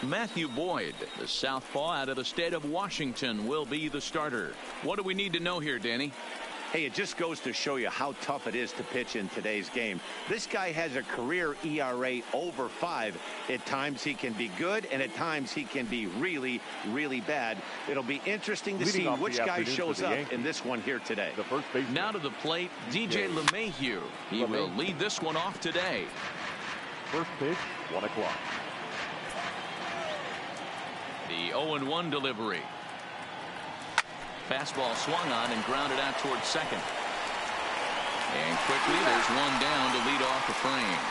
Matthew Boyd, the southpaw out of the state of Washington, will be the starter. What do we need to know here, Danny? Hey, it just goes to show you how tough it is to pitch in today's game. This guy has a career ERA over 5. At times he can be good, and at times he can be really, really bad. It'll be interesting to see which guy shows up in this one here today. Now to the plate, DJ LeMahieu. He will lead this one off today. First pitch, 1 o'clock. The 0-1 delivery. Fastball swung on and grounded out towards second. And quickly there's one down to lead off the frame.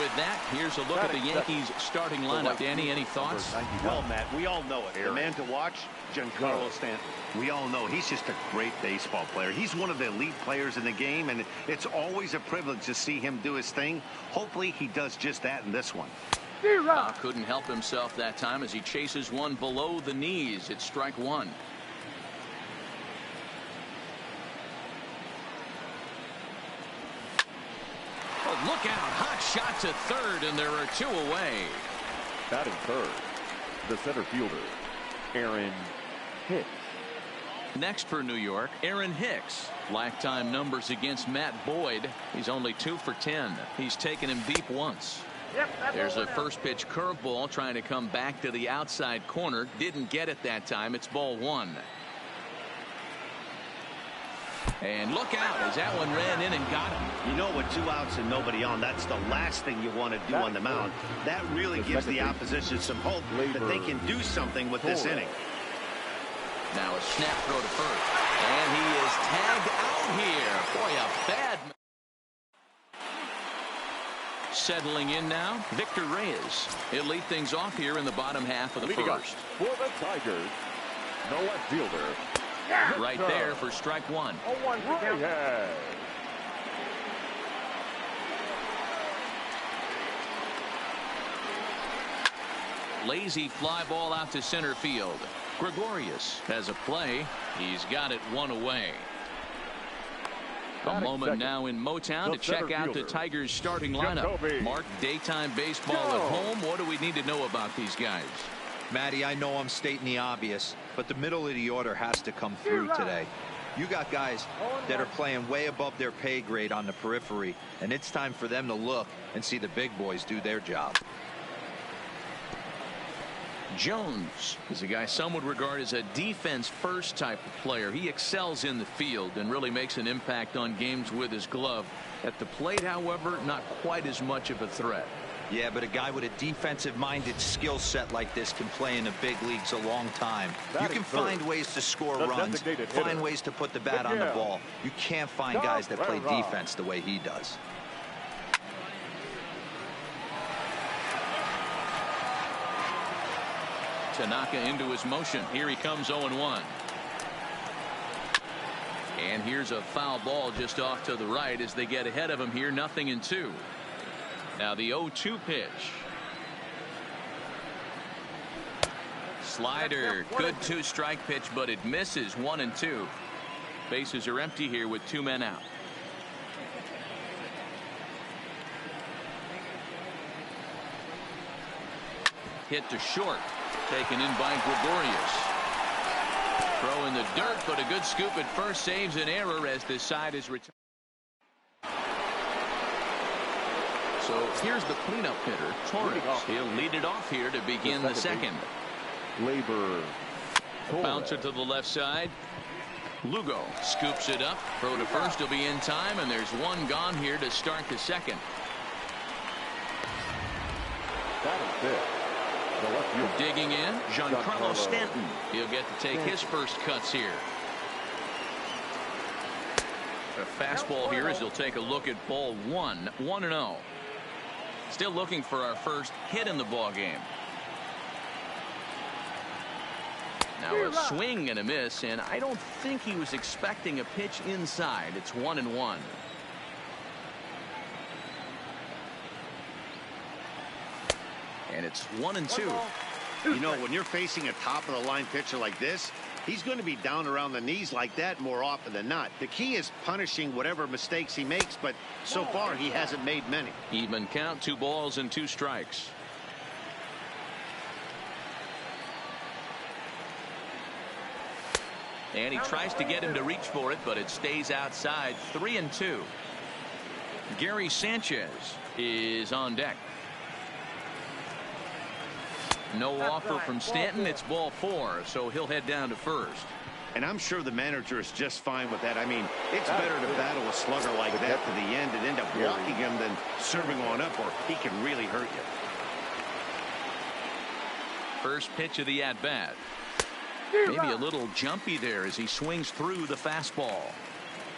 With that, here's a look at the Yankees starting lineup. Danny, any thoughts? Well, Matt, we all know it. The man to watch, Giancarlo Stanton. We all know he's just a great baseball player. He's one of the elite players in the game, and it's always a privilege to see him do his thing. Hopefully he does just that in this one. Couldn't help himself that time as he chases one below the knees. It's strike one. Oh, look out. Hot shot to third, and there are 2 away. Batting third, the center fielder, Aaron Hicks. Next for New York, Aaron Hicks. Lifetime numbers against Matt Boyd. He's only 2 for 10. He's taken him deep once. There's a first pitch curveball trying to come back to the outside corner. Didn't get it that time. It's ball 1. And look out as that one ran in and got him. You know, with 2 outs and nobody on, that's the last thing you want to do on the mound. That really gives the opposition some hope that they can do something with this inning. Now a snap throw to first. And he is tagged out here. Boy, a bad. Settling in now, Victor Reyes. He'll lead things off here in the bottom half of the first. For the Tigers, the left fielder. Right there for strike 1. Lazy fly ball out to center field. Gregorius has a play. He's got it 1 away. A moment now in Motown to check out the Tigers starting lineup. Mark, daytime baseball at home. What do we need to know about these guys? Matty, I know I'm stating the obvious, but the middle of the order has to come through today. You got guys that are playing way above their pay grade on the periphery, and it's time for them to look and see the big boys do their job. Jones is a guy some would regard as a defense-first type of player. He excels in the field and really makes an impact on games with his glove. At the plate, however, not quite as much of a threat. Yeah, but a guy with a defensive-minded skill set like this can play in the big leagues a long time. You can find ways to score runs, find ways to put the bat on the ball. You can't find guys that play defense the way he does. Tanaka into his motion. Here he comes 0-1. And here's a foul ball just off to the right as they get ahead of him here. 0-2. Now the 0-2 pitch. Slider. Good 2-strike pitch, but it misses. 1-2. Bases are empty here with 2 men out. Hit to short. Taken in by Gregorius. Throw in the dirt, but a good scoop at first saves an error as this side is retired. So here's the cleanup hitter, Torres. He'll lead it off here to begin the second. Bouncer to the left side. Lugo scoops it up. Throw to first will be in time, and there's one gone here to start the second. Digging in, Giancarlo Stanton. He'll get to take his first cuts here. A fastball here as he'll take a look at ball 1. 1-0. Still looking for our first hit in the ball game. Now a swing and a miss, and I don't think he was expecting a pitch inside. It's 1-1. And it's 1-2. You know, when you're facing a top-of-the-line pitcher like this, he's going to be down around the knees like that more often than not. The key is punishing whatever mistakes he makes, but so far he hasn't made many. Even count, 2 balls and 2 strikes. And he tries to get him to reach for it, but it stays outside. 3-2. Gary Sanchez is on deck. No offer from Stanton. It's ball 4, so he'll head down to first. And I'm sure the manager is just fine with that. I mean, it's better to battle a slugger like that to the end and end up walking him than serving on up, or he can really hurt you. First pitch of the at-bat. Maybe a little jumpy there as he swings through the fastball.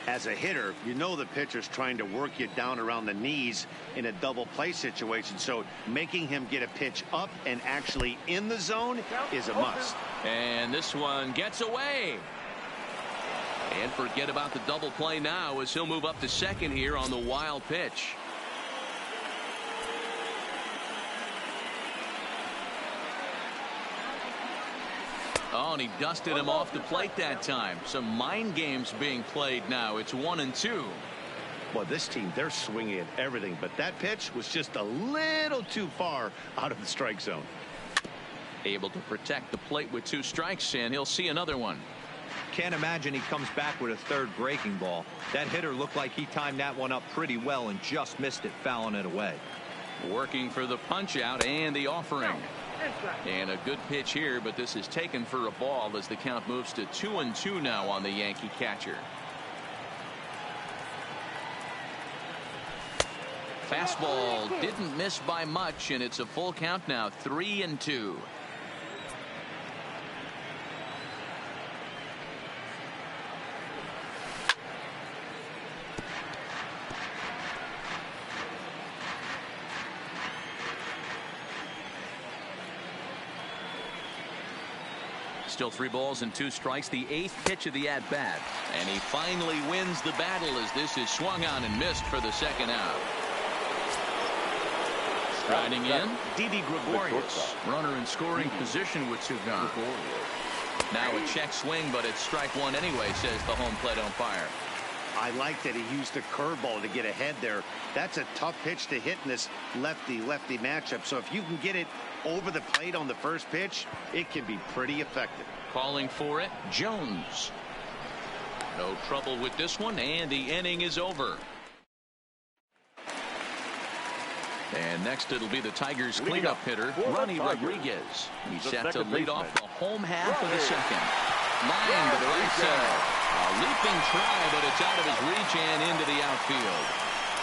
As a hitter, you know the pitcher's trying to work you down around the knees in a double play situation, so making him get a pitch up and actually in the zone is a must. And this one gets away. And forget about the double play now as he'll move up to second here on the wild pitch. Oh, and he dusted him off the plate that time. Some mind games being played now. It's 1-2. Well, this team, they're swinging at everything, but that pitch was just a little too far out of the strike zone. Able to protect the plate with 2 strikes, and he'll see another one. Can't imagine he comes back with a third breaking ball. That hitter looked like he timed that one up pretty well and just missed it, fouling it away. Working for the punch out and the offering. And a good pitch here, but this is taken for a ball as the count moves to 2-2 now on the Yankee catcher. Fastball didn't miss by much, and it's a full count now, 3-2. Still 3 balls and 2 strikes. The 8th pitch of the at-bat. And he finally wins the battle as this is swung on and missed for the second out. Striding in, Didi Gregorius. Runner in scoring position with 2 gone. Now a check swing, but it's strike 1 anyway, says the home plate umpire. I like that he used the curveball to get ahead there. That's a tough pitch to hit in this lefty-lefty matchup. So if you can get it over the plate on the first pitch, it can be pretty effective. Calling for it, Jones. No trouble with this one, and the inning is over. And next it'll be the Tigers cleanup hitter, Ronnie Rodriguez. He's set to lead off the home half of the second. Line to the right side. A leaping try, but it's out of his reach and into the outfield.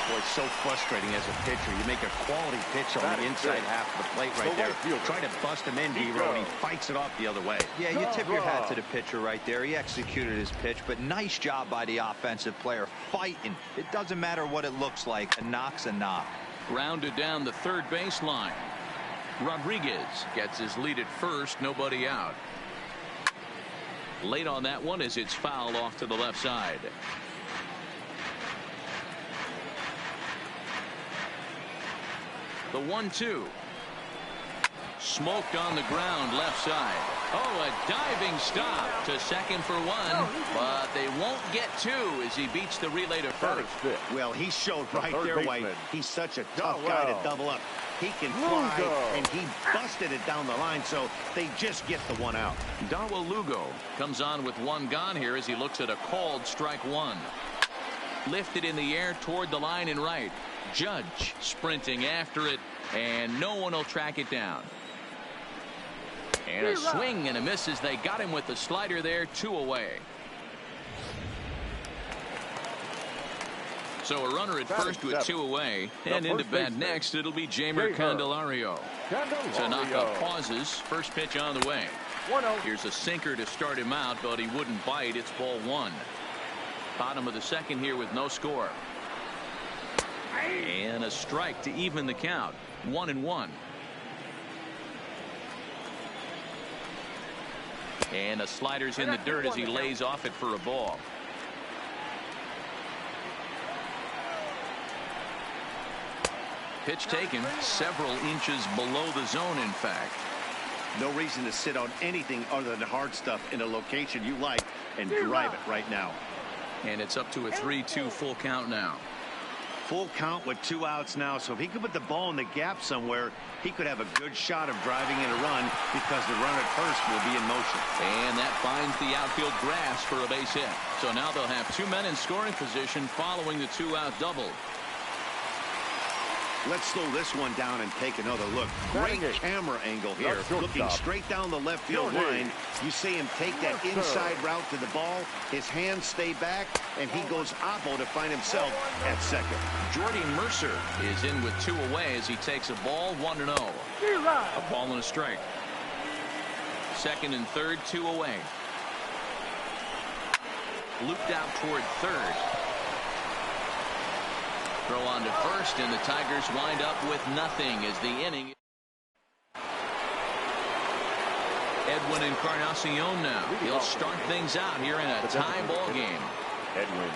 Boy, it's so frustrating as a pitcher. You make a quality pitch on the inside half of the plate right there. Try to bust him in, D-Row, and he fights it off the other way. Yeah, you tip your hat to the pitcher right there. He executed his pitch, but nice job by the offensive player fighting. It doesn't matter what it looks like. A knock's a knock. Grounded down the third baseline. Rodriguez gets his lead at first, nobody out. Late on that one as it's fouled off to the left side. The 1-2. Smoked on the ground left side. Oh, a diving stop to second for 1, but they won't get 2 as he beats the relay to first. Well, he showed right there why he's such a tough guy to double up. He can fly, and he busted it down the line, so they just get the 1 out. Darwell Lugo comes on with 1 gone here as he looks at a called strike 1. Lifted in the air toward the line and right. Judge sprinting after it, and no one will track it down. And a swing and a miss as they got him with the slider there, 2 away. So a runner at first with 2 away, and into bat next it'll be Jeimer Candelario. Tanaka pauses, first pitch on the way. Here's a sinker to start him out, but he wouldn't bite. It's ball 1. Bottom of the second here with no score. And a strike to even the count. 1-1. And a slider's in the dirt as he lays off it for a ball. Pitch taken several inches below the zone, in fact. No reason to sit on anything other than hard stuff in a location you like and drive it right now. And it's up to a 3-2 full count now. Full count with 2 outs now, so if he could put the ball in the gap somewhere, he could have a good shot of driving in a run because the runner at first will be in motion. And that finds the outfield grass for a base hit. So now they'll have 2 men in scoring position following the 2-out double. Let's slow this one down and take another look. Great camera angle here, looking straight down the left field line. You see him take that inside route to the ball. His hands stay back, and he goes oppo to find himself at second. Jordy Mercer is in with 2 away as he takes a ball, 1-0. A ball and a strike. Second and third, 2 away. Looped out toward third. Throw on to first, and the Tigers wind up with nothing as the inning. Edwin Encarnacion now. He'll start things out here in a tie ball game. Edwin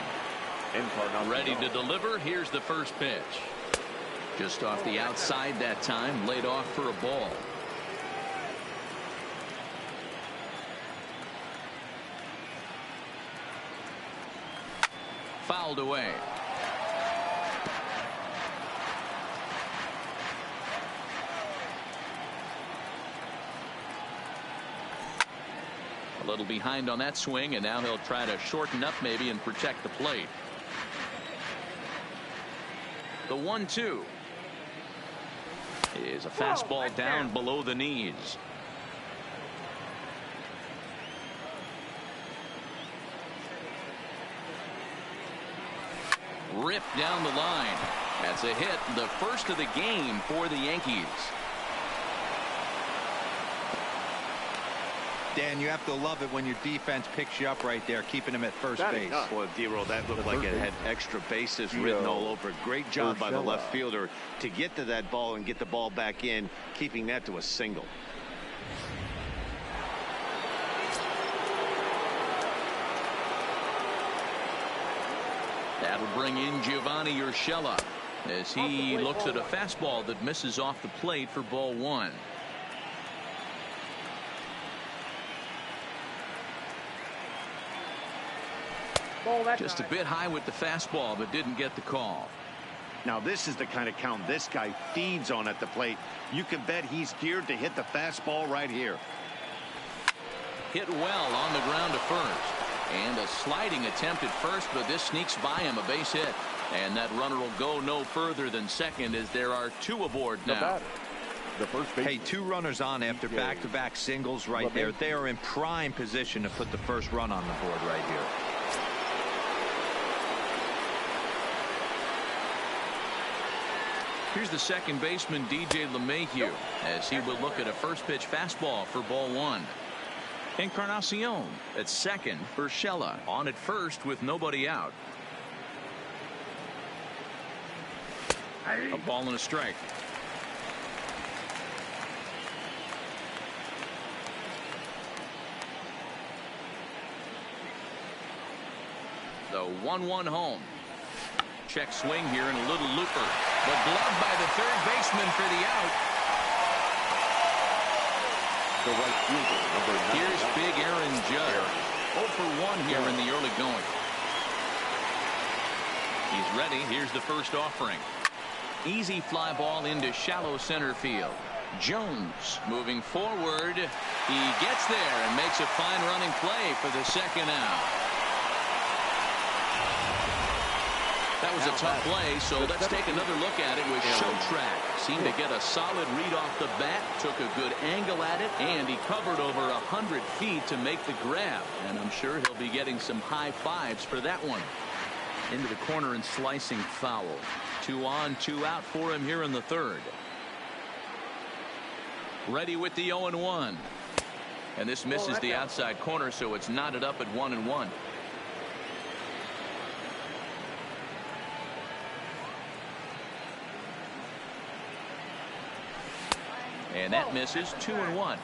Encarnacion. Ready to deliver. Here's the first pitch. Just off the outside that time, laid off for a ball. Fouled away. A little behind on that swing, and now he'll try to shorten up maybe and protect the plate. The 1-2 is a fastball down below the knees. Ripped down the line. That's a hit, the first of the game for the Yankees. Dan, you have to love it when your defense picks you up right there, keeping him at first base. Boy, D-Roll, that looked like it had extra bases written all over it. Great job by the left fielder to get to that ball and get the ball back in, keeping that to a single. That'll bring in Giovanni Urshela as he looks at a fastball that misses off the plate for ball 1. Just a bit high with the fastball, but didn't get the call. Now this is the kind of count this guy feeds on at the plate. You can bet he's geared to hit the fastball right here. Hit well on the ground to first. And a sliding attempt at first, but this sneaks by him, a base hit. And that runner will go no further than second as there are 2 aboard now. The first base. Hey, 2 runners on after back-to-back singles right there. They are in prime position to put the first run on the board right here. Here's the second baseman, DJ LeMahieu, as he will look at a first pitch fastball for ball 1. Encarnacion at second for Urshela on at first with nobody out. A ball and a strike. The 1-1 home. Check swing here and a little looper, but gloved by the third baseman for the out. The right fielder, number 9. Here's big Aaron Judge. 0 for 1 here in the early going. He's ready. Here's the first offering. Easy fly ball into shallow center field. Jones moving forward. He gets there and makes a fine running play for the second out. That was a tough play, so let's take another look at it with Showtrack. Seemed to get a solid read off the bat, took a good angle at it, and he covered over 100 feet to make the grab. And I'm sure he'll be getting some high fives for that one. Into the corner and slicing foul. 2 on, 2 out for him here in the third. Ready with the 0-1. And this misses the outside corner, so it's knotted up at 1-1. And that misses. 2-1.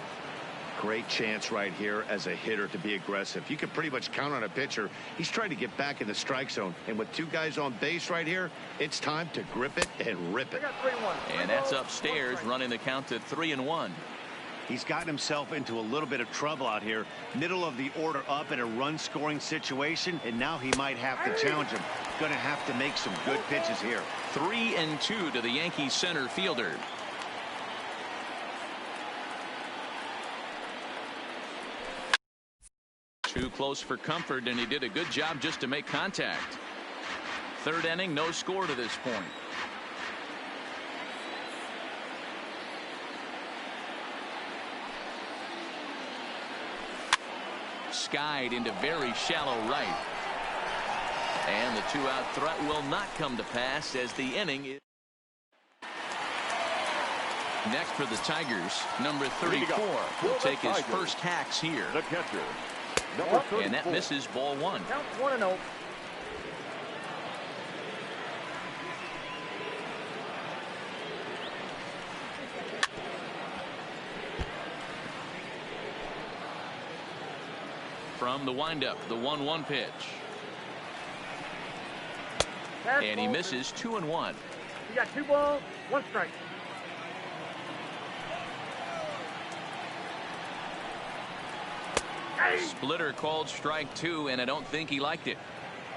Great chance right here as a hitter to be aggressive. You can pretty much count on a pitcher. He's trying to get back in the strike zone. And with 2 guys on base right here, it's time to grip it and rip it. And that's upstairs, running the count to 3-1. He's gotten himself into a little bit of trouble out here. Middle of the order up in a run-scoring situation, and now he might have to challenge him. Going to have to make some good pitches here. 3-2 to the Yankees center fielder. Too close for comfort, and he did a good job just to make contact. Third inning, no score to this point. Skied into very shallow right. And the two-out threat will not come to pass as the inning is. Next for the Tigers, number 34 will take his first hacks here. The catcher, and that misses, ball one. Count 1-0. From the windup, the 1-1 pitch. And he misses, 2-1. You got 2 balls, 1 strike. Splitter called strike 2, and I don't think he liked it.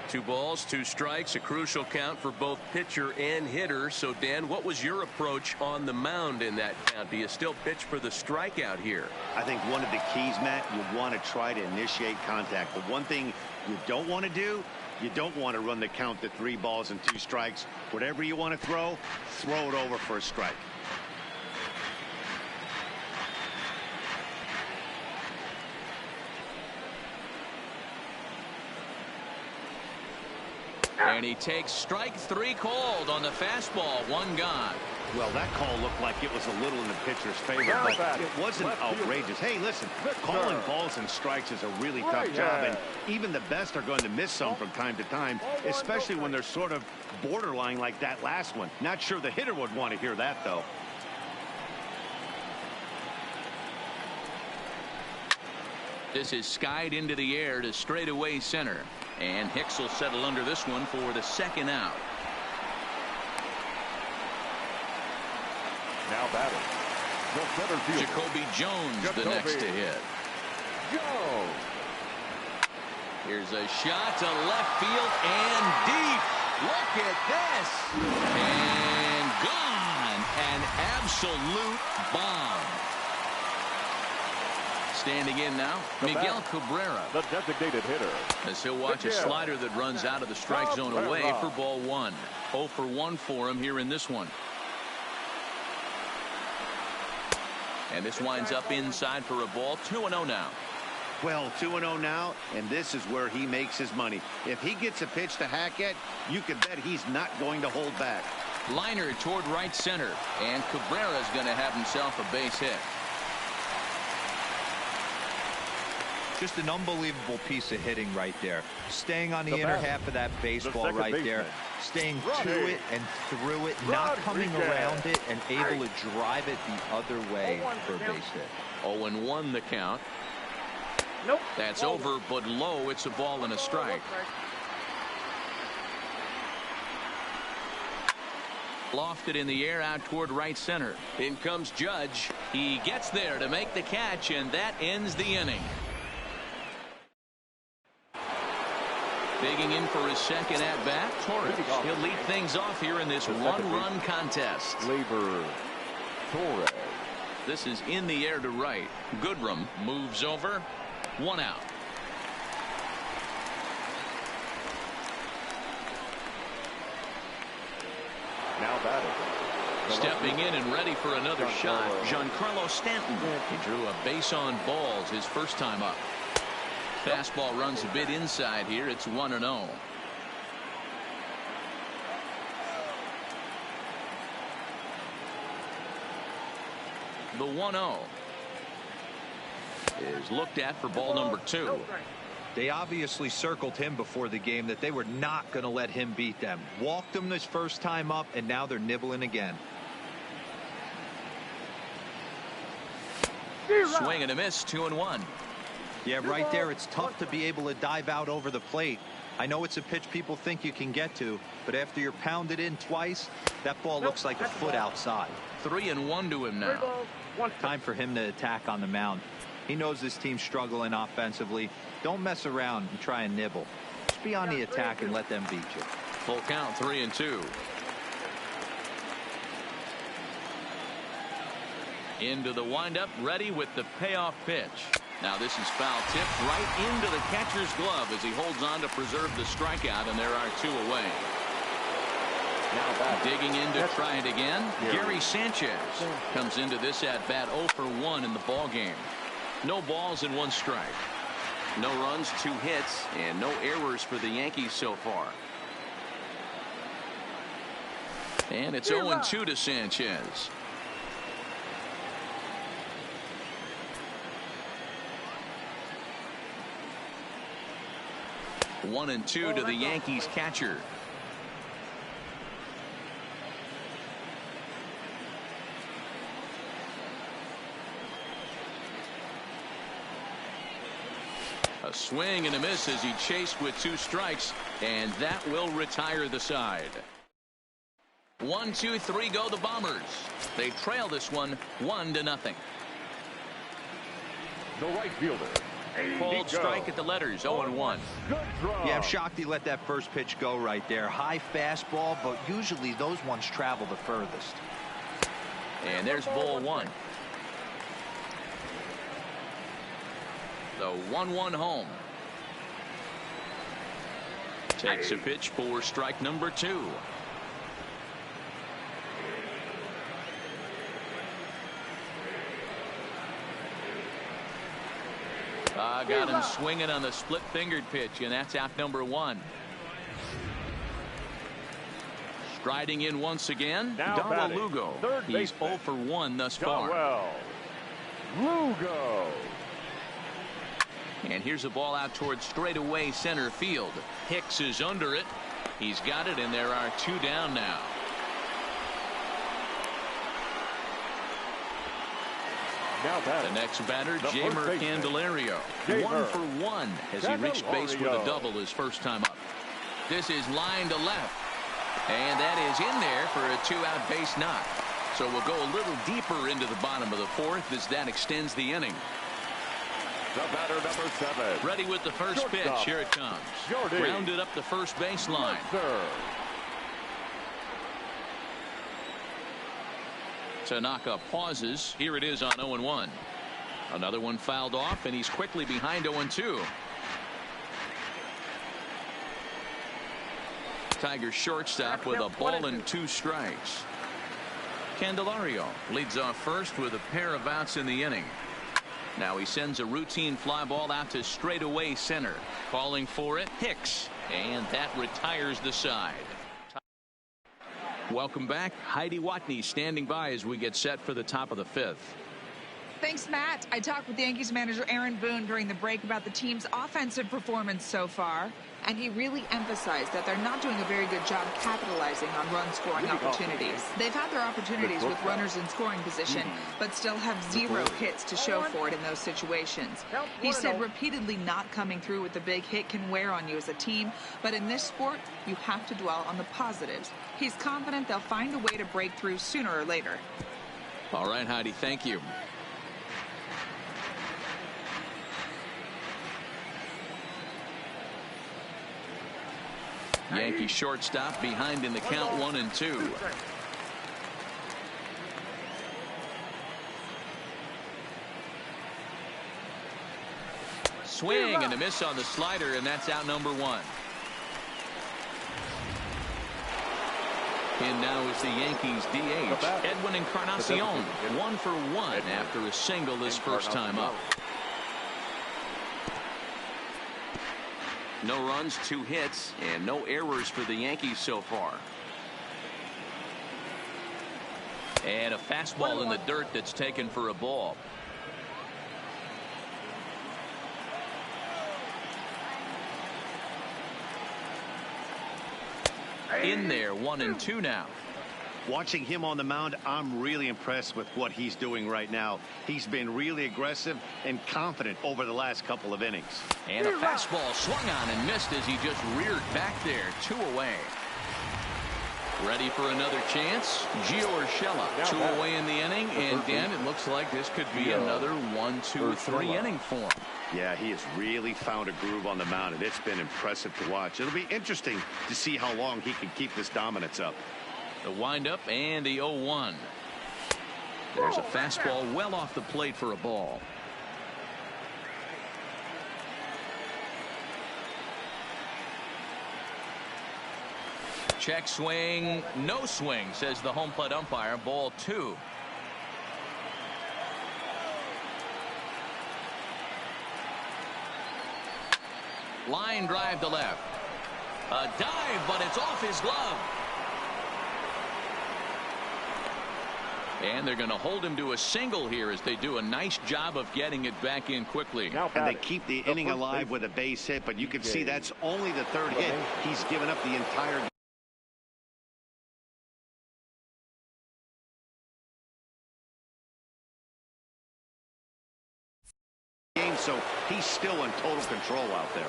2 balls, 2 strikes, a crucial count for both pitcher and hitter. So, Dan, what was your approach on the mound in that count? Do you still pitch for the strikeout here? I think one of the keys, Matt, you want to try to initiate contact. The one thing you don't want to do, you don't want to run the count to 3 balls and 2 strikes. Whatever you want to throw it over for a strike. And he takes strike 3 called on the fastball. 1 gone. Well, that call looked like it was a little in the pitcher's favor, but it wasn't outrageous. Hey, listen, calling balls and strikes is a really tough job, and even the best are going to miss some from time to time, especially when they're sort of borderline like that last one. Not sure the hitter would want to hear that, though. This is skied into the air to straightaway center. And Hicks will settle under this one for the 2nd out. now batting. The center fielder, Jacoby Jones, the next to hit. Jones. Here's a shot to left field and deep. Look at this. And gone. An absolute bomb. Standing in now, Miguel Cabrera. The designated hitter. As he'll watch a slider that runs out of the strike zone away for ball 1. 0 for 1 for him here in this one. And this winds up inside for a ball. 2-0 now. Well, 2-0 now, and this is where he makes his money. If he gets a pitch to hack at, you can bet he's not going to hold back. Liner toward right center, and Cabrera's going to have himself a base hit. Just an unbelievable piece of hitting right there. Staying on the inner half of that baseball right there. Staying to it and through it, not coming around it, and able to drive it the other way for a base hit. 0-1 the count. Nope. That's over, but low. It's a ball and a strike. Lofted in the air out toward right center. In comes Judge. He gets there to make the catch, and that ends the inning. Digging in for his second at-bat, Torres. He'll lead things off here in this one-run contest. Labor Torres. This is in the air to right. Goodrum moves over. 1 out. Now batting. Stepping in and ready for another shot, Giancarlo Stanton. He drew a base on balls his first time up. Fastball runs a bit inside here. It's 1-0. The 1-0 is looked at for ball number 2. They obviously circled him before the game that they were not going to let him beat them. Walked him this first time up, and now they're nibbling again. Swing and a miss, 2-1. Yeah, right there, it's tough to be able to dive out over the plate. I know it's a pitch people think you can get to, but after you're pounded in twice, that ball looks like a foot outside. 3-1 to him now. Time for him to attack on the mound. He knows this team's struggling offensively. Don't mess around and try and nibble. Just be on the attack and let them beat you. Full count, 3-2. Into the windup, ready with the payoff pitch. Now this is foul tipped right into the catcher's glove as he holds on to preserve the strikeout, and there are 2 away. Now digging in to try it again. Gary Sanchez comes into this at bat 0 for 1 in the ball game. No balls and 1 strike. No runs, 2 hits, and no errors for the Yankees so far. And it's 0-2 to Sanchez. One and 2 to the Yankees catcher. A swing and a miss as he chased with 2 strikes, and that will retire the side. 1, 2, 3 go the Bombers. They trail this one 1-0. The right fielder. Pulled strike at the letters, 0-1. Good draw. Yeah, I'm shocked he let that first pitch go right there. High fastball, but usually those ones travel the furthest. And there's ball 1. The 1-1 home. Takes a pitch for strike number 2. Got him swinging on the split-fingered pitch, and that's out number 1. Striding in once again, Dala Lugo. He's 0 for 1 thus far. Lugo. And here's a ball out towards straightaway center field. Hicks is under it. He's got it, and there are 2 down now. The next batter, Jamer Candelario. 1 for 1 as he reached base with a double his first time up. This is line to left. And that is in there for a 2-out base knock. So we'll go a little deeper into the bottom of the 4th as that extends the inning. The batter, number 7. Ready with the first pitch. Here it comes. Grounded up the first baseline. Tanaka pauses. Here it is on 0-1. Another one fouled off, and he's quickly behind 0-2. Tiger shortstop with a ball and 2 strikes. Candelario leads off first with a pair of outs in the inning. Now he sends a routine fly ball out to straightaway center. Calling for it, Hicks, and that retires the side. Welcome back. Heidi Watney standing by as we get set for the top of the 5th. Thanks, Matt. I talked with Yankees manager Aaron Boone during the break about the team's offensive performance so far, and he really emphasized that they're not doing a very good job capitalizing on run-scoring opportunities. They've had their opportunities with runners in scoring position, but still have 0 hits to show for it in those situations. He said repeatedly not coming through with the big hit can wear on you as a team, but in this sport, you have to dwell on the positives. He's confident they'll find a way to break through sooner or later. All right, Heidi, thank you. Yankee shortstop behind in the count 1-2. Swing and a miss on the slider, and that's out number 1. And now is the Yankees DH, Edwin Encarnacion, 1 for 1 after a single his first time up. No runs, 2 hits, and no errors for the Yankees so far. And a fastball in the dirt that's taken for a ball. In there, 1-2 now. Watching him on the mound, I'm really impressed with what he's doing right now. He's been really aggressive and confident over the last couple of innings. And a fastball swung on and missed as he just reared back there. 2 away. Ready for another chance. Gio Urshela, 2 away in the inning, and Dan, it looks like this could be another 1, 2, 3 inning for him. Yeah, he has really found a groove on the mound, and it's been impressive to watch. It'll be interesting to see how long he can keep this dominance up. The windup and the 0-1. There's a fastball well off the plate for a ball. Check swing, no swing, says the home plate umpire. Ball 2. Line drive to left. A dive, but it's off his glove. And they're going to hold him to a single here as they do a nice job of getting it back in quickly. And they keep the inning alive with a base hit, but you can see that's only the 3rd hit. He's given up the entire game, so he's still in total control out there.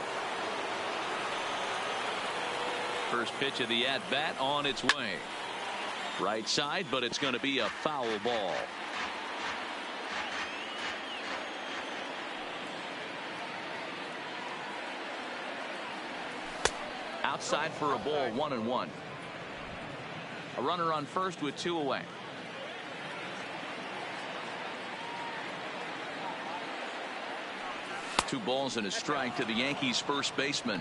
First pitch of the at-bat on its way. Right side, but it's going to be a foul ball. Outside for a ball, 1-1. A runner on first with 2 away. Two balls and a strike to the Yankees first baseman.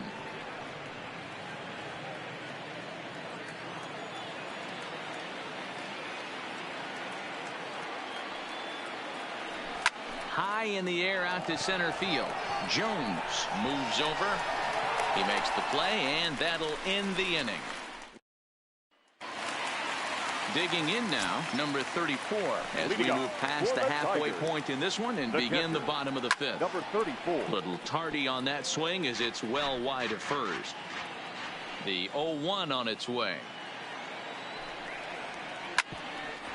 High in the air out to center field. Jones moves over. He makes the play, and that'll end the inning. Digging in now, number 34, as we move past the halfway point in this one and begin the bottom of the 5th. Number 34. Little tardy on that swing as it's well wide of first. The 0-1 on its way.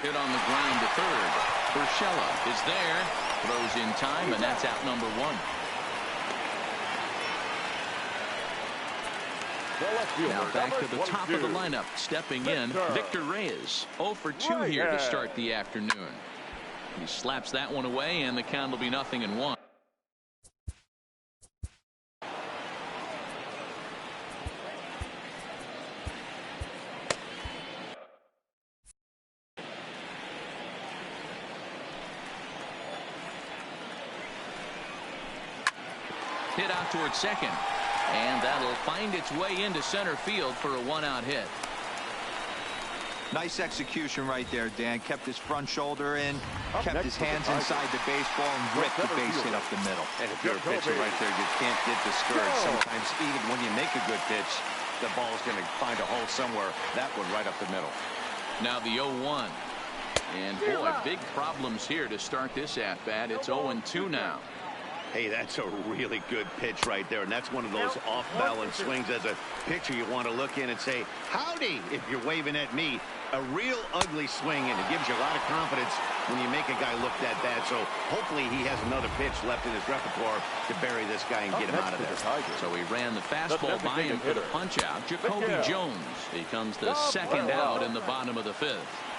Hit on the ground to third. Urshela is there. Throws in time, and that's out number 1. Now back to the top of the lineup. Stepping in, Victor Reyes. 0 for 2 here to start the afternoon. He slaps that one away, and the count will be 0-1. Hit out towards second. And that'll find its way into center field for a 1-out hit. Nice execution right there, Dan. Kept his front shoulder in, kept his hands inside the baseball, and ripped the base hit up the middle. And if you're a pitcher right there, you can't get discouraged. Sometimes even when you make a good pitch, the ball's going to find a hole somewhere. That one right up the middle. Now the 0-1. And boy, big problems here to start this at-bat. It's 0-2 now. Hey, that's a really good pitch right there, and that's one of those off-balance swings. As a pitcher, you want to look in and say, howdy, if you're waving at me. A real ugly swing, and it gives you a lot of confidence when you make a guy look that bad. So hopefully he has another pitch left in his repertoire to bury this guy and get him out of there. So he ran the fastball by him for the punch-out. Jacoby Jones becomes the second out in the bottom of the 5th.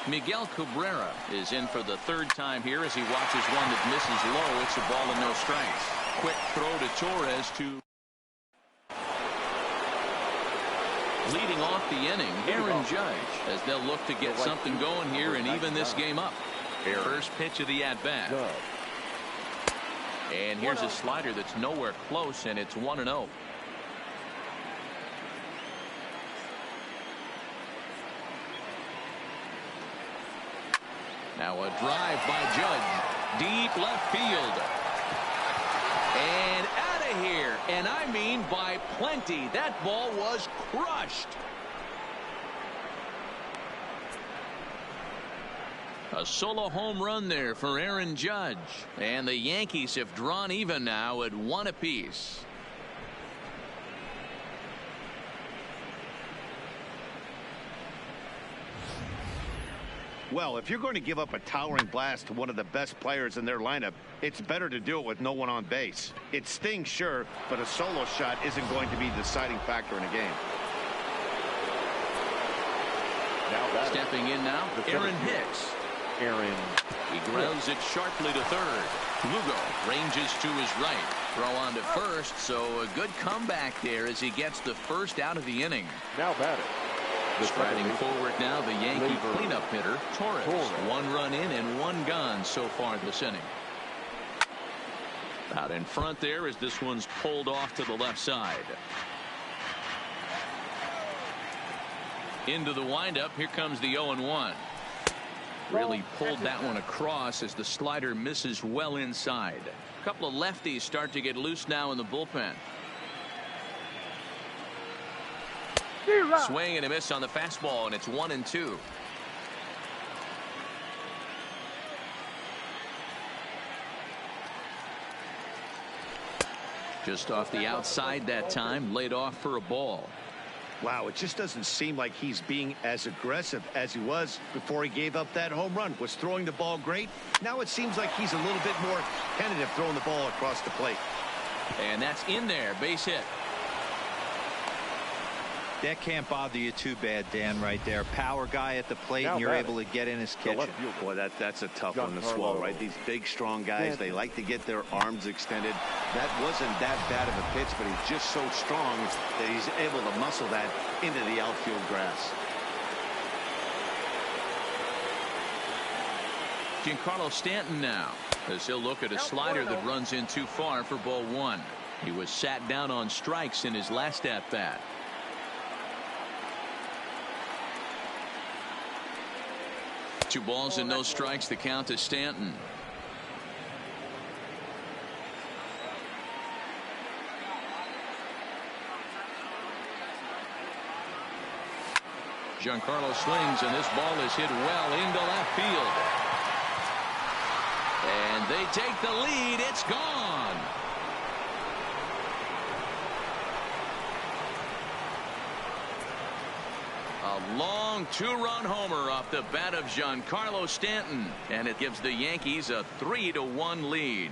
Miguel Cabrera is in for the 3rd time here as he watches one that misses low. It's a ball and no strikes. Quick throw to Torres to leading off the inning, Aaron Judge, as they'll look to get something going here and even this game up. First pitch of the at-bat. And here's a slider that's nowhere close, and it's 1-0. Now a drive by Judge. Deep left field. And out of here. And I mean by plenty. That ball was crushed. A solo home run there for Aaron Judge. And the Yankees have drawn even now at 1 apiece. Well, if you're going to give up a towering blast to one of the best players in their lineup, it's better to do it with no one on base. It stings, sure, but a solo shot isn't going to be the deciding factor in a game. Stepping in now, Aaron Hicks. He grounds it sharply to third. Lugo ranges to his right. Throw on to first, so a good comeback there as he gets the first out of the inning. Now batting. Striding forward now, the Yankee cleanup hitter, Torres. 1 run in and 1 gone so far this inning. Out in front there as this one's pulled off to the left side. Into the windup. Here comes the 0-1. Really pulled that one across as the slider misses well inside. A couple of lefties start to get loose now in the bullpen. Swing and a miss on the fastball, and it's 1-2. Just off the outside that time, laid off for a ball. Wow, it just doesn't seem like he's being as aggressive as he was before he gave up that home run. Was throwing the ball great. Now it seems like he's a little bit more tentative throwing the ball across the plate. And that's in there, base hit. That can't bother you too bad, Dan, right there. Power guy at the plate, and you're able to get in his kitchen. Boy, that's a tough one to swallow, right? These big, strong guys, they like to get their arms extended. That wasn't that bad of a pitch, but he's just so strong that he's able to muscle that into the outfield grass. Giancarlo Stanton now, as he'll look at a slider that runs in too far for ball 1. He was sat down on strikes in his last at-bat. Two balls and no strikes. The count to Stanton. Giancarlo swings, and this ball is hit well into left field. And they take the lead. It's gone. A long 2-run homer off the bat of Giancarlo Stanton, and it gives the Yankees a 3-1 lead.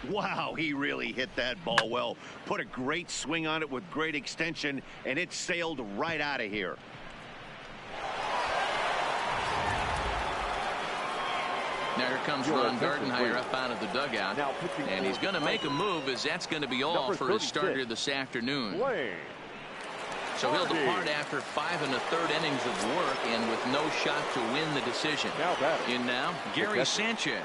Wow, he really hit that ball well. Put a great swing on it with great extension, and it sailed right out of here. Now here comes Ron Gardenhire up out of the dugout, and he's going to make a move, as that's going to be all for his starter this afternoon. So he'll depart after 5 1/3 innings of work and with no shot to win the decision. In now, Gary Sanchez.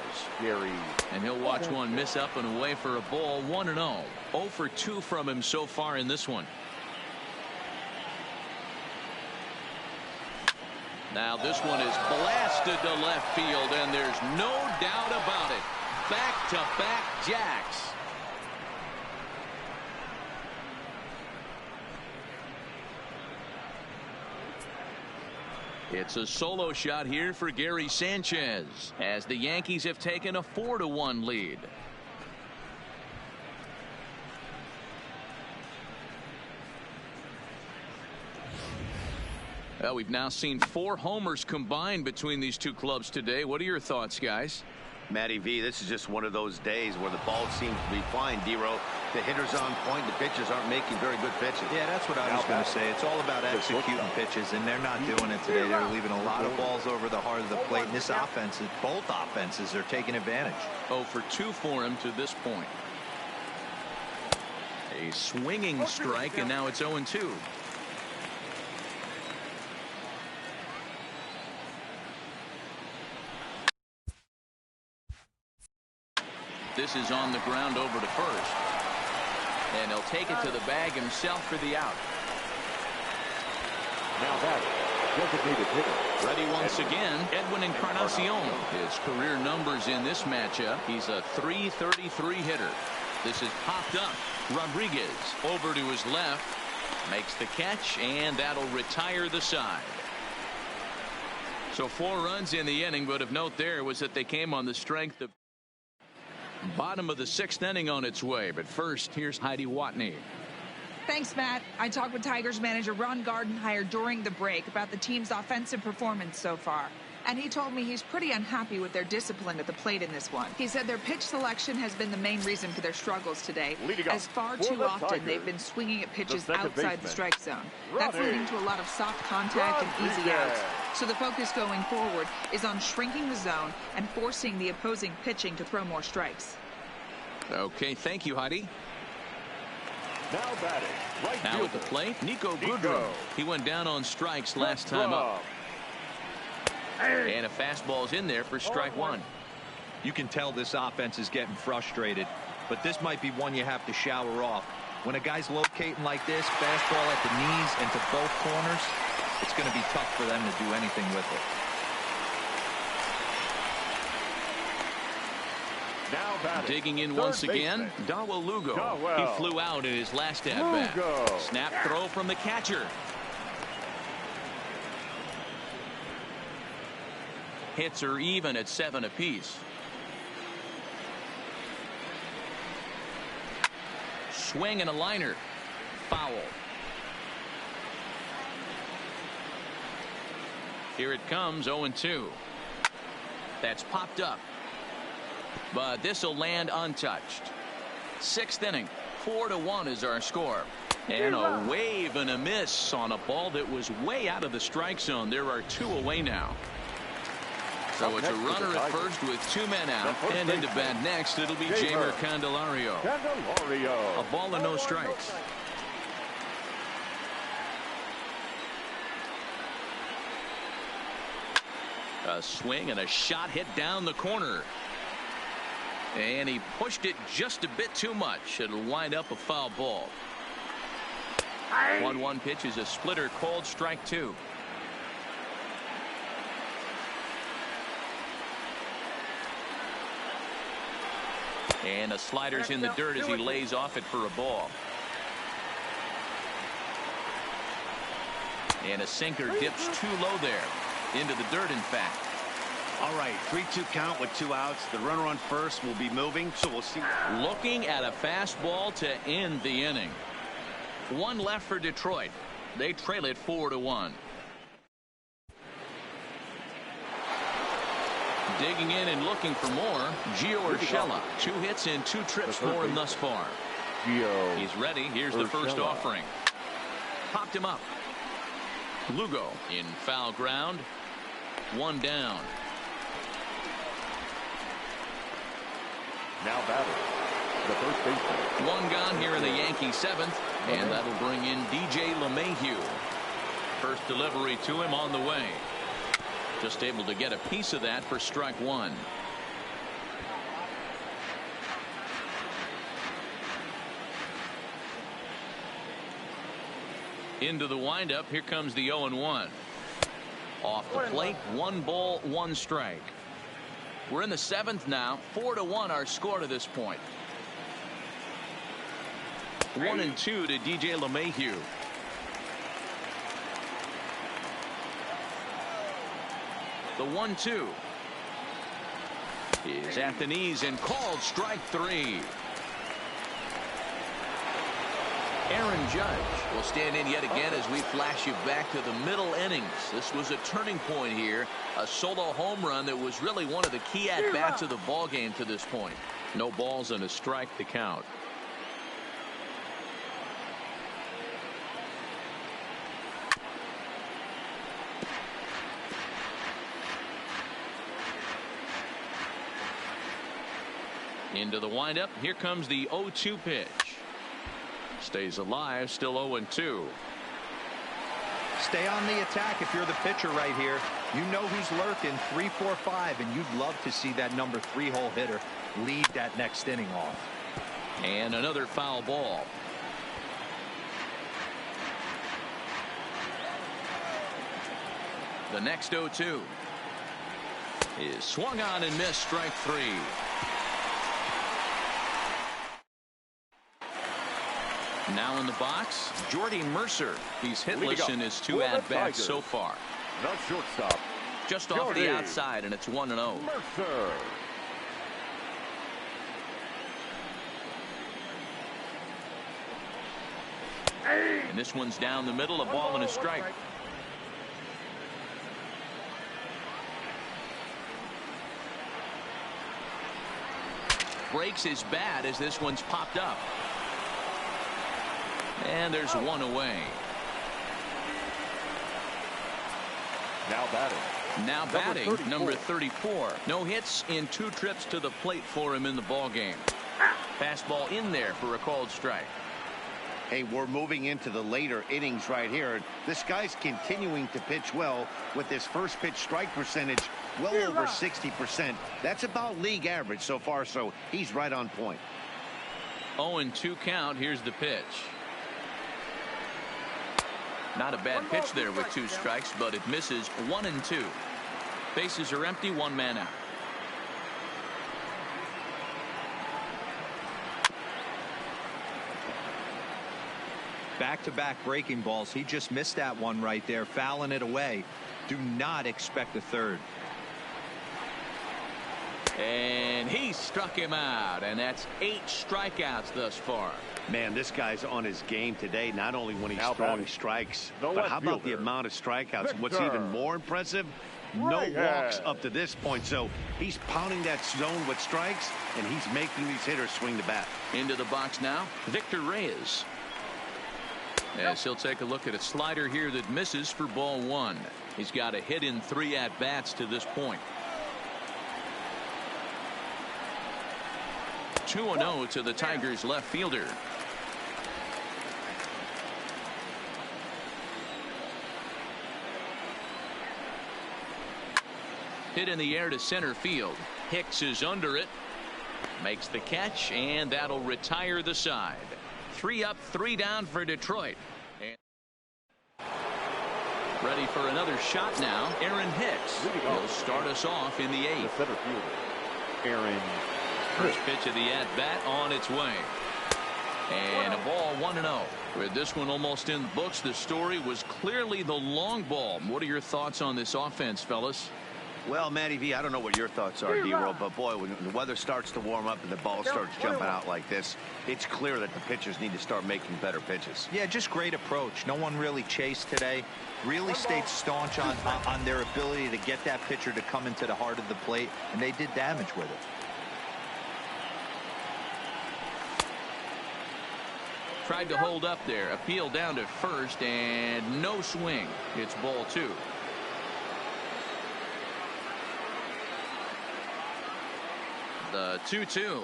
And he'll watch one miss up and away for a ball. 1-0. 0 for 2 from him so far in this one. Now this one is blasted to left field, and there's no doubt about it. Back-to-back jacks. It's a solo shot here for Gary Sanchez, as the Yankees have taken a 4-1 lead. Well, we've now seen 4 homers combined between these two clubs today. What are your thoughts, guys? Matty V, this is just one of those days where the ball seems to be flying, D-Row. The hitter's on point. The pitchers aren't making very good pitches. Yeah, that's what I was going to say. It's all about executing pitches, and they're not doing it today. They're leaving a lot of balls over the heart of the plate, and this offense, both offenses are taking advantage. 0 for 2 for him to this point. A swinging strike, and now it's 0-2. This is on the ground over to first. And he'll take it to the bag himself for the out. Now that designated hitter. Ready once again, Edwin Encarnacion. His career numbers in this matchup. He's a .333 hitter. This is popped up. Rodriguez over to his left. Makes the catch, and that'll retire the side. So 4 runs in the inning, but of note there was that they came on the strength of bottom of the 6th inning on its way. But first, here's Heidi Watney. Thanks, Matt. I talked with Tigers manager Ron Gardenhire during the break about the team's offensive performance so far. And he told me he's pretty unhappy with their discipline at the plate in this one. He said their pitch selection has been the main reason for their struggles today, as far too often they've been swinging at pitches outside the strike zone. That's leading to a lot of soft contact and easy outs. So the focus going forward is on shrinking the zone and forcing the opposing pitching to throw more strikes. Okay, thank you, Heidi. Now batting, right now fielder, at the plate, Nico Goodrum. He went down on strikes last time up. And a fastball's in there for strike one. You can tell this offense is getting frustrated, but this might be one you have to shower off. When a guy's locating like this, fastball at the knees and to both corners, it's going to be tough for them to do anything with it. Now batting, digging in once again, Dawa Lugo. He flew out in his last at-bat. Snap throw from the catcher. Hits are even at 7 apiece. Swing and a liner. Foul. Here it comes, 0-2. That's popped up. But this will land untouched. 6th inning. 4-1 is our score. And a wave and a miss on a ball that was way out of the strike zone. There are 2 away now. So it's a runner at first with 2 men out. And into bat next, it'll be Jamer Candelario. A ball and no strikes. A swing and a shot hit down the corner. And he pushed it just a bit too much. It'll wind up a foul ball. 1-1 pitch is a splitter, called strike 2. And the slider's in the dirt as he lays off it for a ball. And a sinker dips too low there. Into the dirt, in fact. All right, 3-2 count with 2 outs. The runner on first will be moving, so we'll see. Looking at a fastball to end the inning. 1 left for Detroit. They trail it 4-1. Digging in and looking for more, Gio Urshela. 2 hits and 2 trips for him thus far. He's ready. Here's the first offering. Popped him up. Lugo in foul ground. 1 down. Now batting, the first baseman. 1 gone here in the Yankees 7th, and that'll bring in DJ LeMahieu. First delivery to him on the way. Just able to get a piece of that for strike 1. Into the windup. Here comes the 0-1. Off the plate, 1 ball, 1 strike. We're in the 7th now. 4-1 our score to this point. 1-2 to DJ LeMahieu. The 1-2 is at the knees and called strike 3. Aaron Judge will stand in yet again as we flash you back to the middle innings. This was a turning point here. A solo home run that was really one of the key at-bats of the ball game to this point. No balls and a strike to count. Into the windup. Here comes the 0-2 pitch. Stays alive, still 0-2. Stay on the attack if you're the pitcher right here. You know who's lurking, 3, 4, 5, and you'd love to see that number 3-hole hitter lead that next inning off. And another foul ball. The next 0-2 is swung on and missed, strike 3. Now in the box, Jordy Mercer. He's hitless in his 2 at-bats so far. The shortstop. Just off the outside, and it's 1-0. Mercer. And this one's down the middle, a ball and a strike. breaks his bat as this one's popped up. And there's one away. Now batting. Number 34. No hits in 2 trips to the plate for him in the ball game. Fastball in there for a called strike. Hey, we're moving into the later innings right here. This guy's continuing to pitch well with his first pitch strike percentage well over 60%. That's about league average so far, so he's right on point. 0-2 count. Here's the pitch. Not a bad pitch there with 2 strikes, but it misses. 1-2. Bases are empty. 1 man out. Back-to-back breaking balls. He just missed that one right there, fouling it away. Do not expect a third. And he struck him out, and that's 8 strikeouts thus far. Man, this guy's on his game today, not only when he's throwing strikes, but how about the amount of strikeouts? What's even more impressive, no walks up to this point. So he's pounding that zone with strikes, and he's making these hitters swing the bat. Into the box now, Victor Reyes. As he'll take a look at a slider here that misses for ball 1. He's got a hit in 3 at-bats to this point. 2-0 to the Tigers left fielder. Hit in the air to center field. Hicks is under it. Makes the catch, and that'll retire the side. 3 up, 3 down for Detroit. And ready for another shot now. Aaron Hicks will start us off in the 8th. Center fielder Aaron. First pitch of the at-bat on its way. And a ball 1-0. With this one almost in the books, the story was clearly the long ball. What are your thoughts on this offense, fellas? Well, Matty V, I don't know what your thoughts are, D-Roll, but boy, when the weather starts to warm up and the ball starts jumping out like this, it's clear that the pitchers need to start making better pitches. Yeah, just great approach. No one really chased today. Really stayed staunch on their ability to get that pitcher to come into the heart of the plate, and they did damage with it. Tried to hold up there. Appeal down to first, and no swing. It's ball 2. The 2-2.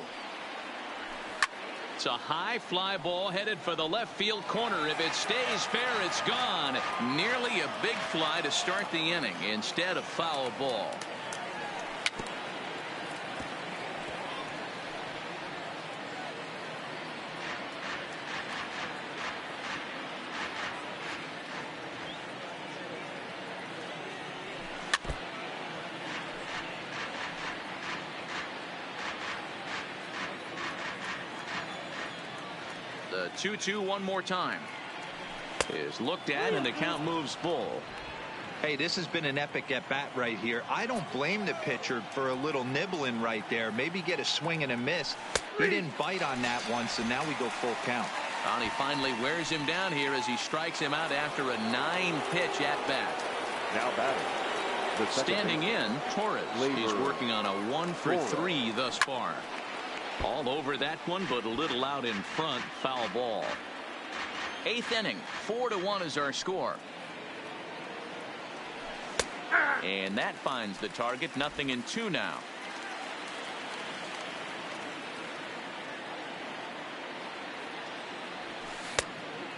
It's a high fly ball headed for the left field corner. If it stays fair, it's gone. Nearly a big fly to start the inning instead of foul ball. The 2-2 one more time is looked at, and the count moves full. Hey, this has been an epic at bat right here. I don't blame the pitcher for a little nibbling right there. Maybe get a swing and a miss. He didn't bite on that one, so now we go full count. And he finally wears him down here as he strikes him out after a 9-pitch at bat. Now batting. Standing in, Torres. He's working on a 1-for-3 thus far. All over that one, but a little out in front. Foul ball. 8th inning. 4-1 is our score. And that finds the target. 0-2 now.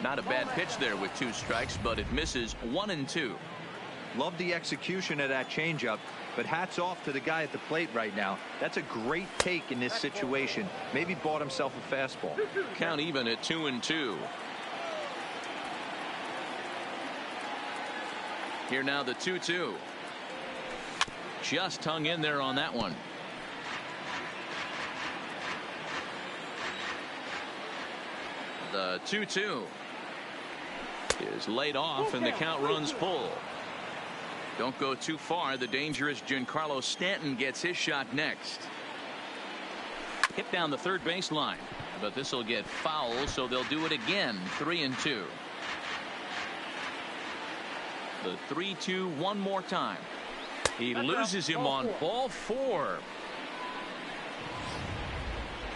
Not a bad pitch there with 2 strikes, but it misses. 1-2. Love the execution of that changeup, but hats off to the guy at the plate right now. That's a great take in this situation. Maybe bought himself a fastball. Count even at 2-2. Here now the 2-2. Just hung in there on that one. The 2-2 is laid off, and the count runs full. Don't go too far. The dangerous Giancarlo Stanton gets his shot next. Hit down the third baseline, but this will get foul, so they'll do it again. 3-2. The 3-2 one more time. He loses him on ball 4.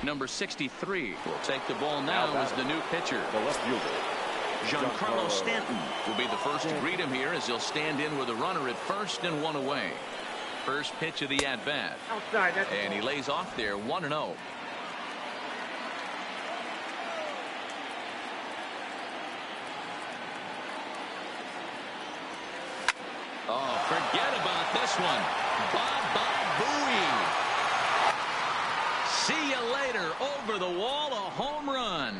Number 63 will take the ball now as the new pitcher. The left fielder, Giancarlo Stanton will be the first to greet him here as he'll stand in with a runner at first and one away. First pitch of the at-bat. Outside. That's And he lays off there 1-0. Oh, forget about this one. Baba Booey. See you later. Over the wall, a home run.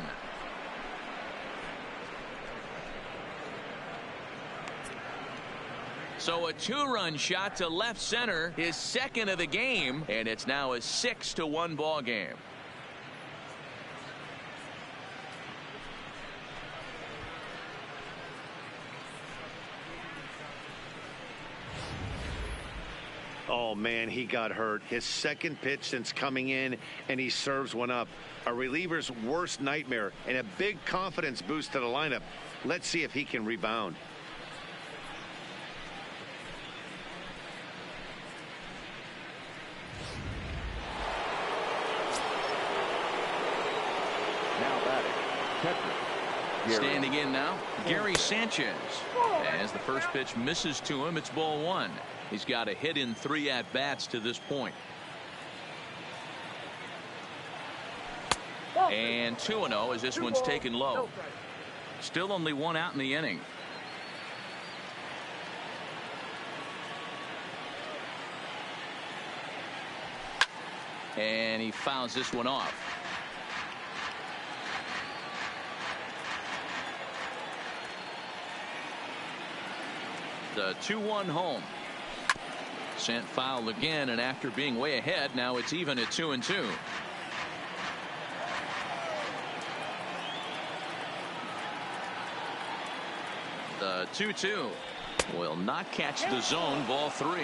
So a two-run shot to left center, his second of the game, and it's now a 6-1 ball game. Oh, man, he got hurt. His second pitch since coming in, and he serves one up. A reliever's worst nightmare and a big confidence boost to the lineup. Let's see if he can rebound. now batting, catcher. Standing in now, Gary Sanchez. As the first pitch misses to him, it's ball one. He's got a hit in 3 at-bats to this point. And 2-0 as this one's taken low. Still only 1 out in the inning. And he fouls this one off. The 2-1 home. Sent foul again, and after being way ahead, now it's even at 2-2. The 2-2 will not catch the zone. Ball 3.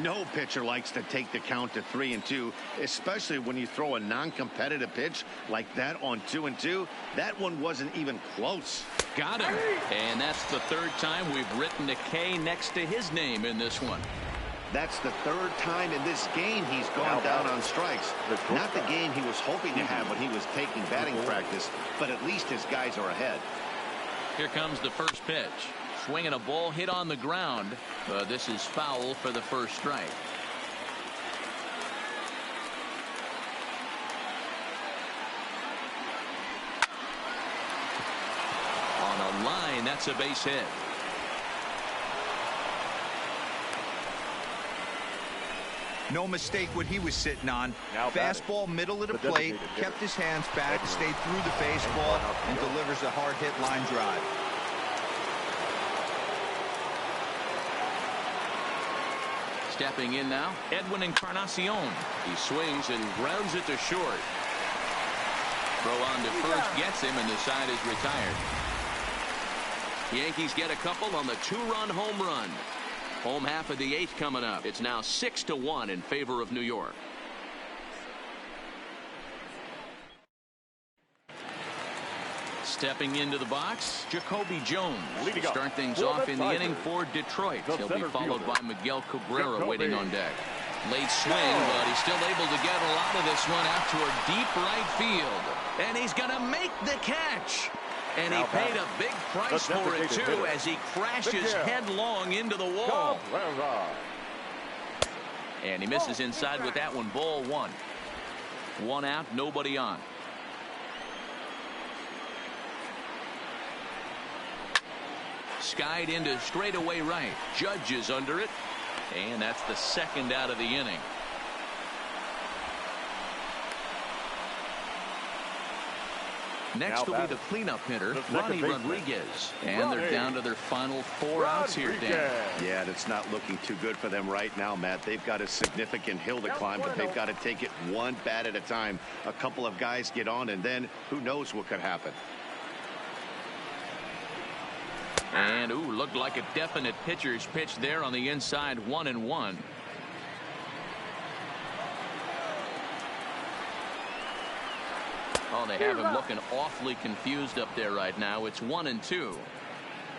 No pitcher likes to take the count to 3-2, especially when you throw a non-competitive pitch like that on 2-2. That one wasn't even close. Got him. And that's the 3rd time we've written a K next to his name in this one. That's the 3rd time in this game he's gone down on strikes. Not the game he was hoping to have when he was taking batting practice, but at least his guys are ahead. Here comes the first pitch. Swinging a ball hit on the ground. This is foul for the first strike. On a line, that's a base hit. No mistake what he was sitting on. Now fastball middle of the plate, kept his hands back, stayed through the baseball, and delivers a hard hit line drive. Stepping in now, Edwin Encarnacion. He swings and grounds it to short. Throw on to first gets him, and the side is retired. Yankees get a couple on the 2-run home run. Home half of the 8th coming up. It's now 6-1 in favor of New York. Stepping into the box, Jacoby Jones will start things off in the inning for Detroit. He'll be followed by Miguel Cabrera waiting on deck. Late swing, but he's still able to get a lot of this one out toward deep right field. And he's going to make the catch. And he paid a big price for it, too, as he crashes headlong into the wall. And he misses inside with that one. Ball 1. 1 out, nobody on. Skied into straightaway right. Judge is under it. And that's the 2nd out of the inning. Next will be the cleanup hitter, Ronnie Rodriguez. And they're down to their final 4 outs here, Dan. Yeah, that's not looking too good for them right now, Matt. They've got a significant hill to climb, but they've got to take it one bat at a time. A couple of guys get on, and then who knows what could happen. And, ooh, looked like a definite pitcher's pitch there on the inside. 1-1. Oh, they have him looking awfully confused up there right now. It's 1-2.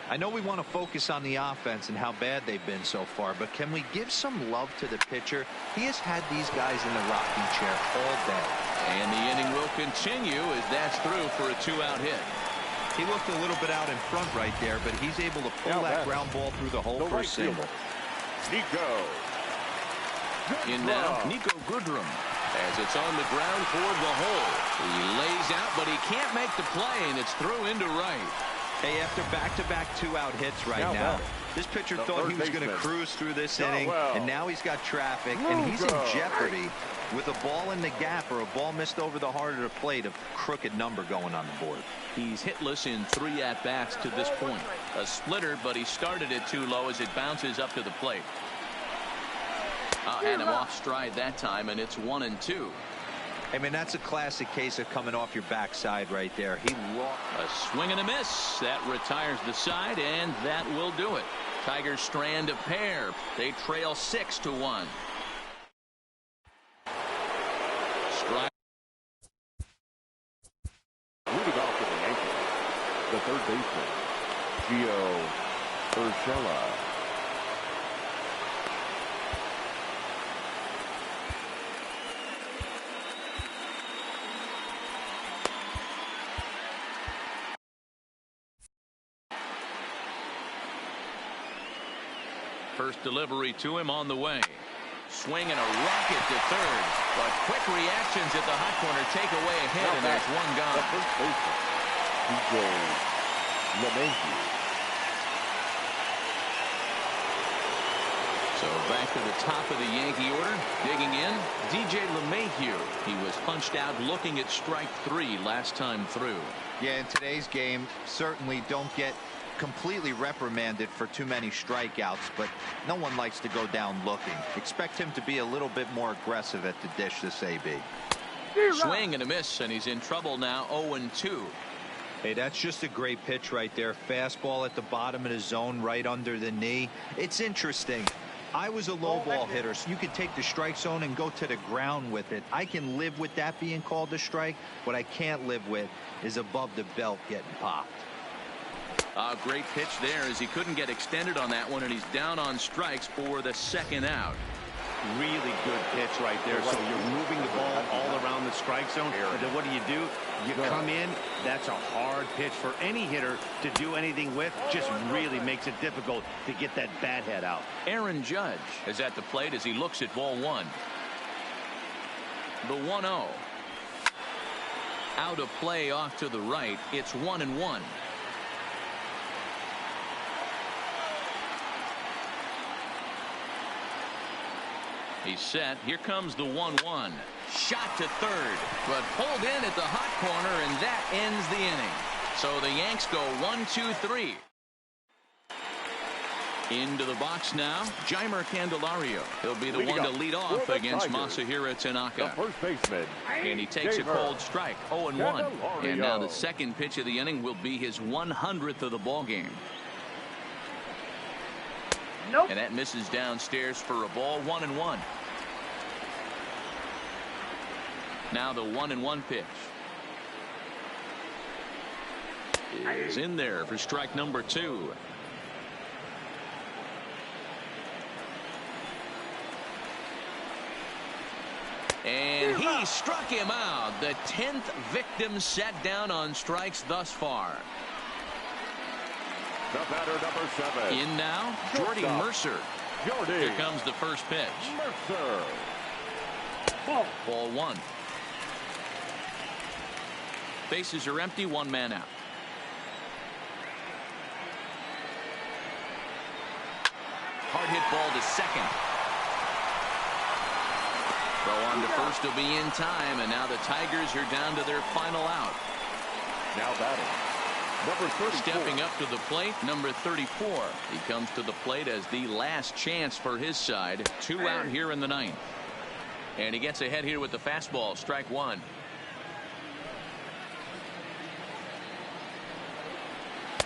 I know we want to focus on the offense and how bad they've been so far, but can we give some love to the pitcher? He has had these guys in the rocking chair all day. And the inning will continue as that's through for a 2-out hit. He looked a little bit out in front right there, but he's able to pull that ground ball through the hole for a single. Nico. In now, Nico Goodrum, as it's on the ground toward the hole. He lays out, but he can't make the play, and it's through into right. Hey, after back-to-back 2-out hits right now, this pitcher thought he was going to cruise through this inning, and now he's got traffic, and he's in jeopardy with a ball in the gap or a ball missed over the heart of the plate, a crooked number going on the board. He's hitless in 3 at-bats to this point. A splitter, but he started it too low as it bounces up to the plate. Had him off stride that time, and it's 1-2. I mean, that's a classic case of coming off your backside right there. He lost. A swing and a miss. That retires the side, and that will do it. Tigers strand a pair. They trail 6-1. Strike. Leading off for the Yankees, the third baseman, Gio Urshela. First delivery to him on the way. Swing and a rocket to third. But quick reactions at the hot corner take away a hit, and there's one gone. The first baseman, DJ LeMahieu. So back to the top of the Yankee order. Digging in, DJ LeMahieu. He was punched out looking at strike 3 last time through. Yeah, in today's game, certainly don't get completely reprimanded for too many strikeouts, but no one likes to go down looking. Expect him to be a little bit more aggressive at the dish this AB. Swing and a miss, and he's in trouble now. 0-2. Hey, that's just a great pitch right there. Fastball at the bottom of the zone, right under the knee. It's interesting. I was a low ball hitter, so you could take the strike zone and go to the ground with it. I can live with that being called a strike. What I can't live with is above the belt getting popped. Great pitch there as he couldn't get extended on that one, and he's down on strikes for the 2nd out. Really good pitch right there. So you're moving the ball all around the strike zone. And then what do? You come in. That's a hard pitch for any hitter to do anything with. Just really makes it difficult to get that bat head out. Aaron Judge is at the plate as he looks at ball 1. The 1-0. Out of play off to the right. It's 1-1. He's set. Here comes the 1-1. Shot to third, but pulled in at the hot corner, and that ends the inning. So the Yanks go 1-2-3. Into the box now, Jeimer Candelario. He'll be the one to lead off against Masahiro Tanaka. The first baseman. And he takes a cold strike, 0-1. And now the second pitch of the inning will be his 100th of the ball game. Nope. And that misses downstairs for a ball. 1-1. Now the 1-1 pitch is in there for strike number 2. And he struck him out. The 10th victim set down on strikes thus far. The batter, number 7. In now, Jordy Mercer. Here comes the first pitch. Mercer. Ball 1. Bases are empty, 1 man out. Hard hit ball to second. Throw on to first will be in time, and now the Tigers are down to their final out. Now batting, number 34. Stepping up to the plate, number 34. He comes to the plate as the last chance for his side. 2 out here in the 9th. And he gets ahead here with the fastball, strike 1.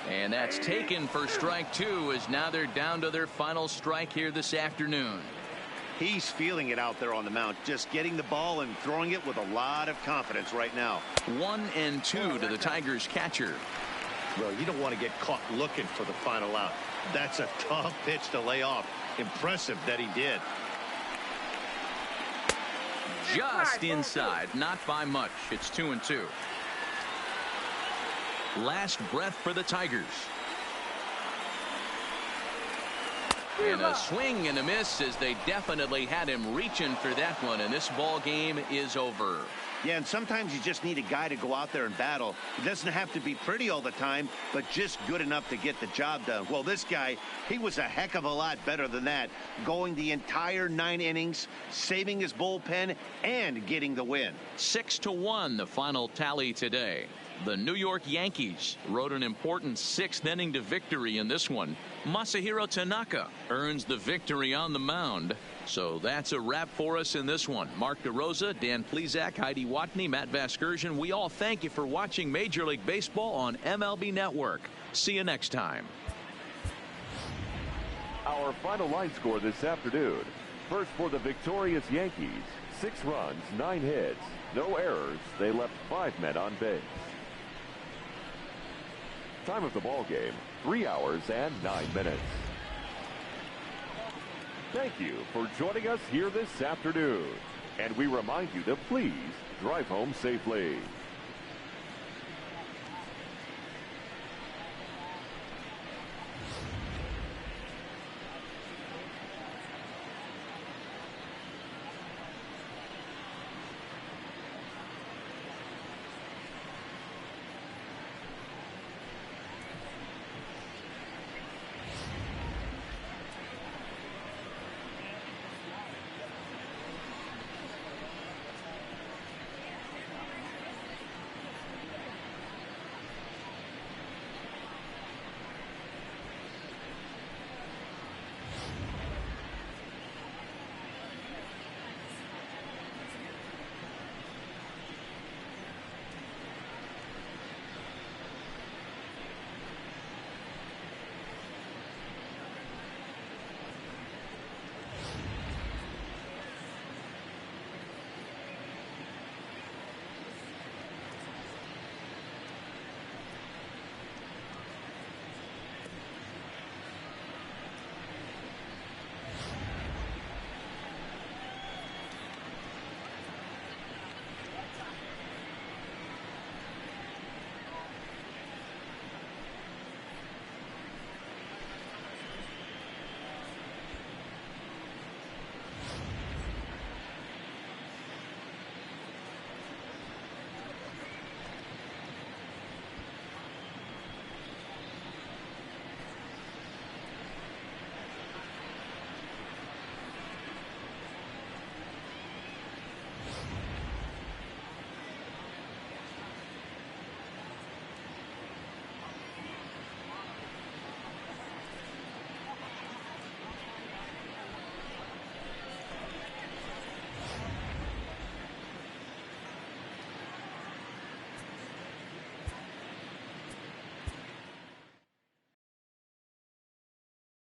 And that's taken for strike 2, as now they're down to their final strike here this afternoon. He's feeling it out there on the mound, just getting the ball and throwing it with a lot of confidence right now. 1-2 to the Tigers catcher. Well, you don't want to get caught looking for the final out. That's a tough pitch to lay off. Impressive that he did. just inside, not by much. It's 2-2. Last breath for the Tigers. And a swing and a miss, as they definitely had him reaching for that one, and this ball game is over. Yeah, and sometimes you just need a guy to go out there and battle. It doesn't have to be pretty all the time, but just good enough to get the job done. Well, this guy, he was a heck of a lot better than that, going the entire 9 innings, saving his bullpen, and getting the win. 6-1, the final tally today. The New York Yankees rode an important 6th inning to victory in this one. Masahiro Tanaka earns the victory on the mound. So that's a wrap for us in this one. Mark DeRosa, Dan Plesac, Heidi Watney, Matt Vasgersian. We all thank you for watching Major League Baseball on MLB Network. See you next time. Our final line score this afternoon. First for the victorious Yankees. 6 runs, 9 hits, no errors. They left 5 men on base. Time of the ball game, 3 hours and 9 minutes. Thank you for joining us here this afternoon. And we remind you to please drive home safely.